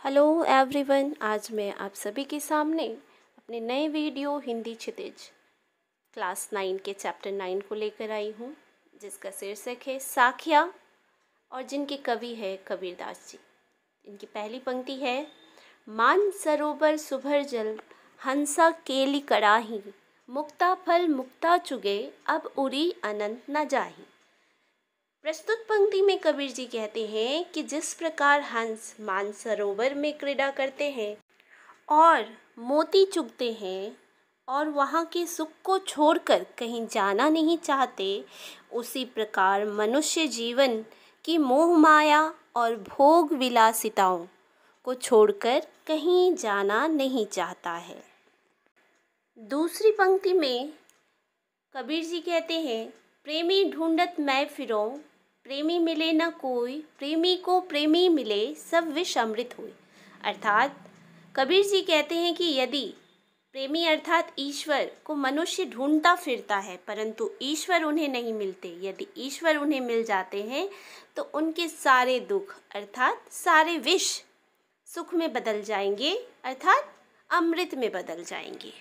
Hello everyone, आज मैं आप सभी के सामने अपने नए वीडियो हिंदी क्षितिज क्लास 9 के चैप्टर 9 को लेकर आई हूँ, जिसका शीर्षक है साखिया और जिनके कवि है कबीरदास जी। इनकी पहली पंक्ति है, मान सरोवर सुभर जल हंसा केली कड़ाही, मुक्ता फल मुक्ता चुगे अब उरी अनंत न जाही। प्रस्तुत पंक्ति में कबीर जी कहते हैं कि जिस प्रकार हंस मानसरोवर में क्रीड़ा करते हैं और मोती चुगते हैं और वहाँ के सुख को छोड़कर कहीं जाना नहीं चाहते, उसी प्रकार मनुष्य जीवन की मोह माया और भोग विलासिताओं को छोड़कर कहीं जाना नहीं चाहता है। दूसरी पंक्ति में कबीर जी कहते हैं, प्रेमी ढूंढत मैं फिरों, प्रेमी मिले न कोई, प्रेमी को प्रेमी मिले सब विष अमृत हुए। अर्थात कबीर जी कहते हैं कि यदि प्रेमी अर्थात ईश्वर को मनुष्य ढूंढता फिरता है परंतु ईश्वर उन्हें नहीं मिलते, यदि ईश्वर उन्हें मिल जाते हैं तो उनके सारे दुख अर्थात सारे विष सुख में बदल जाएंगे, अर्थात अमृत में बदल जाएंगे।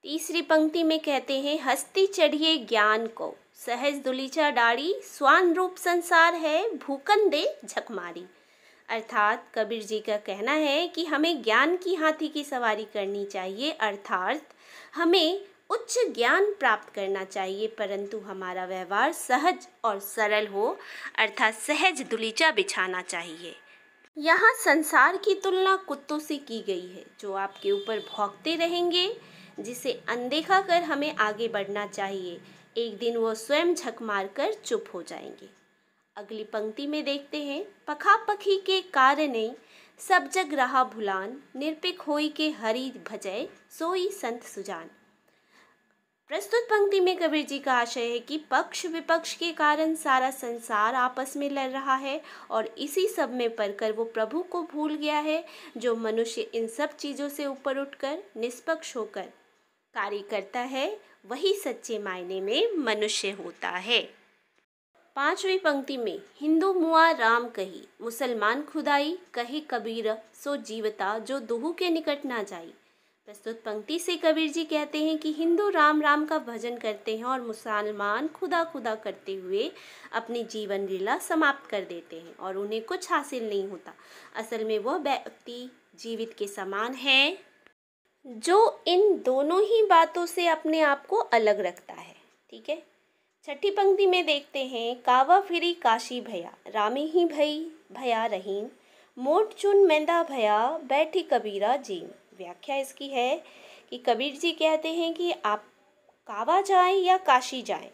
तीसरी पंक्ति में कहते हैं, हस्ती चढ़िए ज्ञान को, सहज दुलीचा डाड़ी, स्वान रूप संसार है भूकन दे झकमारी। अर्थात कबीर जी का कहना है कि हमें ज्ञान की हाथी की सवारी करनी चाहिए, अर्थात हमें उच्च ज्ञान प्राप्त करना चाहिए परंतु हमारा व्यवहार सहज और सरल हो, अर्थात सहज दुलीचा बिछाना चाहिए। यहाँ संसार की तुलना कुत्तों से की गई है जो आपके ऊपर भौंकते रहेंगे, जिसे अनदेखा कर हमें आगे बढ़ना चाहिए। एक दिन वो स्वयं झक मार कर चुप हो जाएंगे। अगली पंक्ति में देखते हैं, पखा पखी के कारणे सब जग रहा भुलान, निरपिक होई के हरि भजय सोई संत सुजान। प्रस्तुत पंक्ति में कबीर जी का आशय है कि पक्ष विपक्ष के कारण सारा संसार आपस में लड़ रहा है और इसी सब में पड़कर वो प्रभु को भूल गया है। जो मनुष्य इन सब चीज़ों से ऊपर उठकर निष्पक्ष होकर कार्य करता है वही सच्चे मायने में मनुष्य होता है। पांचवी पंक्ति में, हिंदू मुआ राम कही, मुसलमान खुदाई कहे कबीर सो जीवता जो दुहु के निकट ना जाई। प्रस्तुत पंक्ति से कबीर जी कहते हैं कि हिंदू राम राम का भजन करते हैं और मुसलमान खुदा खुदा करते हुए अपनी जीवन लीला समाप्त कर देते हैं और उन्हें कुछ हासिल नहीं होता। असल में वह व्यक्ति जीवित के समान है जो इन दोनों ही बातों से अपने आप को अलग रखता है। ठीक है। छठी पंक्ति में देखते हैं, कावा फिरी काशी भया, रामी ही भई भया रहीम, मोट चुन मेंदा भया बैठी कबीरा जीम। व्याख्या इसकी है कि कबीर जी कहते हैं कि आप कावा जाएं या काशी जाएं,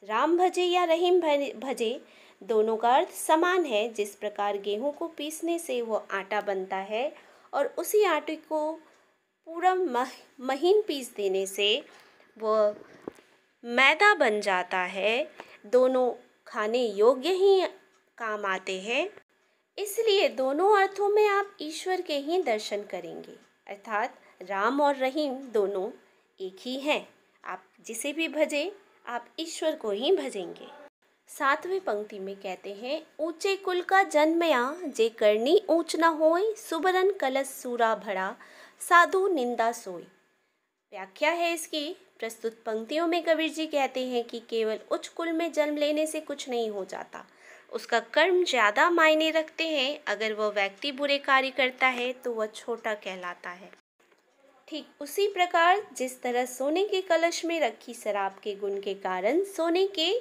राम भजे या रहीम भजे, दोनों का अर्थ समान है। जिस प्रकार गेहूं को पीसने से वो आटा बनता है और उसी आटे को पूरा महीन पीस देने से वो मैदा बन जाता है, दोनों खाने योग्य ही काम आते हैं। इसलिए दोनों अर्थों में आप ईश्वर के ही दर्शन करेंगे, अर्थात राम और रहीम दोनों एक ही हैं। आप जिसे भी भजे आप ईश्वर को ही भजेंगे। सातवीं पंक्ति में कहते हैं, ऊंचे कुल का जन्मया जे करनी ऊंच न होय, सुबरन कलश सूरा भरा साधु निंदा सोई। व्याख्या है इसकी। प्रस्तुत पंक्तियों में कबीर जी कहते हैं कि केवल उच्च कुल में जन्म लेने से कुछ नहीं हो जाता, उसका कर्म ज़्यादा मायने रखते हैं। अगर वह व्यक्ति बुरे कार्य करता है तो वह छोटा कहलाता है। ठीक उसी प्रकार जिस तरह सोने के कलश में रखी शराब के गुण के कारण सोने के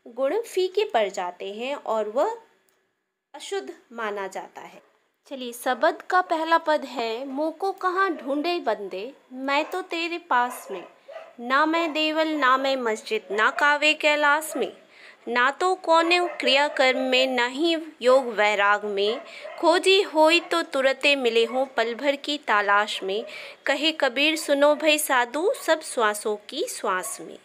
गुण फीके पड़ जाते हैं और वह अशुद्ध माना जाता है। चलिए, शब्द का पहला पद है, मुँह को कहाँ ढूंढे बंदे, मैं तो तेरे पास में, ना मैं देवल ना मैं मस्जिद, ना कावे कैलाश में, ना तो कौने क्रिया कर्म में, ना ही योग वैराग में, खोजी होई तो तुरते मिले हों पल भर की तलाश में, कहे कबीर सुनो भई साधु सब श्वासों की श्वास में।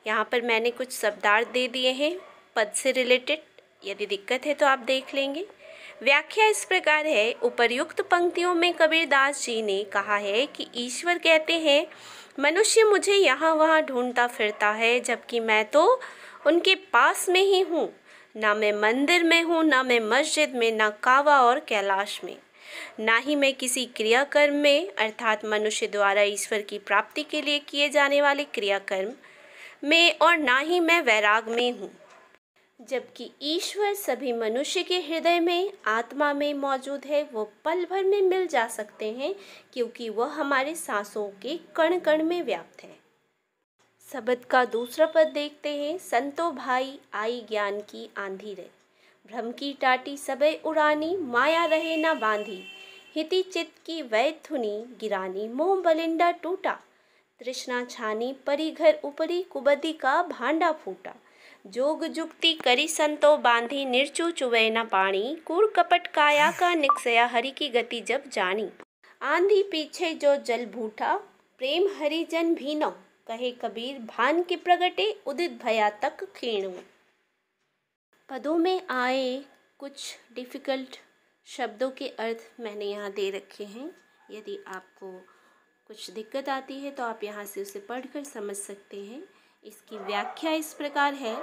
यहाँ पर मैंने कुछ शब्दार्थ दे दिए हैं पद से रिलेटेड, यदि दिक्कत है तो आप देख लेंगे। व्याख्या इस प्रकार है, उपर्युक्त पंक्तियों में कबीरदास जी ने कहा है कि ईश्वर कहते हैं मनुष्य मुझे यहाँ वहाँ ढूंढता फिरता है जबकि मैं तो उनके पास में ही हूँ। ना मैं मंदिर में हूँ, ना मैं मस्जिद में, ना काबा और कैलाश में, ना ही मैं किसी क्रियाकर्म में अर्थात मनुष्य द्वारा ईश्वर की प्राप्ति के लिए किए जाने वाले क्रियाकर्म में, और ना ही मैं वैराग में हूँ। जबकि ईश्वर सभी मनुष्य के हृदय में आत्मा में मौजूद है। वो पल भर में मिल जा सकते हैं क्योंकि वह हमारे सांसों के कण कण में व्याप्त है। शब्द का दूसरा पद देखते हैं। संतो भाई आई ज्ञान की आंधी रे, भ्रम की टाटी सबे उड़ानी, माया रहे ना बांधी, हिति चित्त की वैथुनी गिरानी, मोह बलिंडा टूटा, तृष्णा छानी परी घर ऊपरी, कुबदी का भांडा फूटा, जोग जुक्ति करी संतो बांधी, निर्चु चुवै न पानी, कूर कपट काया का निकसया, हरि की गति जब जानी, आंधी पीछे जो जल भूठा, प्रेम हरिजन भीनो, कहे कबीर भान के प्रगटे, उदित भया तक खीणु। पदों में आए कुछ डिफ़िकल्ट शब्दों के अर्थ मैंने यहाँ दे रखे हैं। यदि आपको कुछ दिक्कत आती है तो आप यहाँ से उसे पढ़कर समझ सकते हैं। इसकी व्याख्या इस प्रकार है।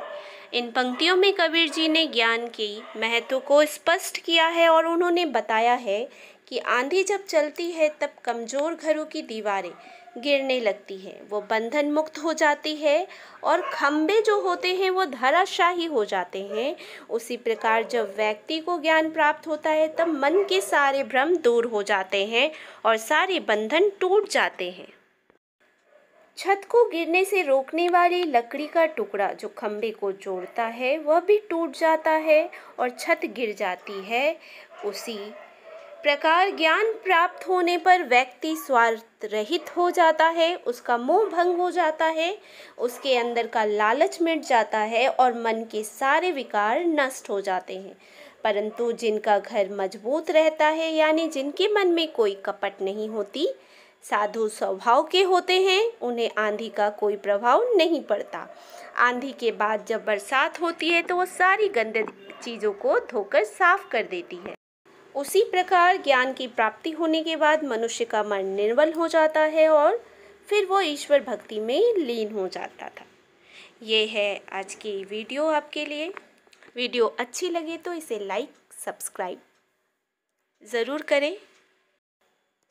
इन पंक्तियों में कबीर जी ने ज्ञान के महत्व को स्पष्ट किया है और उन्होंने बताया है कि आंधी जब चलती है तब कमज़ोर घरों की दीवारें गिरने लगती है, वो बंधन मुक्त हो जाती है और खंबे जो होते हैं वो धराशायी हो जाते हैं। उसी प्रकार जब व्यक्ति को ज्ञान प्राप्त होता है तब मन के सारे भ्रम दूर हो जाते हैं और सारे बंधन टूट जाते हैं। छत को गिरने से रोकने वाली लकड़ी का टुकड़ा जो खंबे को जोड़ता है वह भी टूट जाता है और छत गिर जाती है। उसी प्रकार ज्ञान प्राप्त होने पर व्यक्ति स्वार्थ रहित हो जाता है, उसका मोह भंग हो जाता है, उसके अंदर का लालच मिट जाता है और मन के सारे विकार नष्ट हो जाते हैं। परंतु जिनका घर मजबूत रहता है, यानी जिनके मन में कोई कपट नहीं होती, साधु स्वभाव के होते हैं, उन्हें आंधी का कोई प्रभाव नहीं पड़ता। आंधी के बाद जब बरसात होती है तो वो सारी गंदी चीज़ों को धोकर साफ कर देती है। उसी प्रकार ज्ञान की प्राप्ति होने के बाद मनुष्य का मन निर्मल हो जाता है और फिर वो ईश्वर भक्ति में लीन हो जाता था। ये है आज की वीडियो आपके लिए। वीडियो अच्छी लगे तो इसे लाइक सब्सक्राइब ज़रूर करें।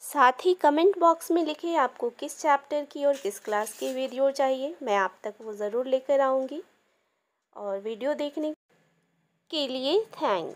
साथ ही कमेंट बॉक्स में लिखें आपको किस चैप्टर की और किस क्लास की वीडियो चाहिए, मैं आप तक वो ज़रूर लेकर आऊँगी। और वीडियो देखने के लिए थैंक्स।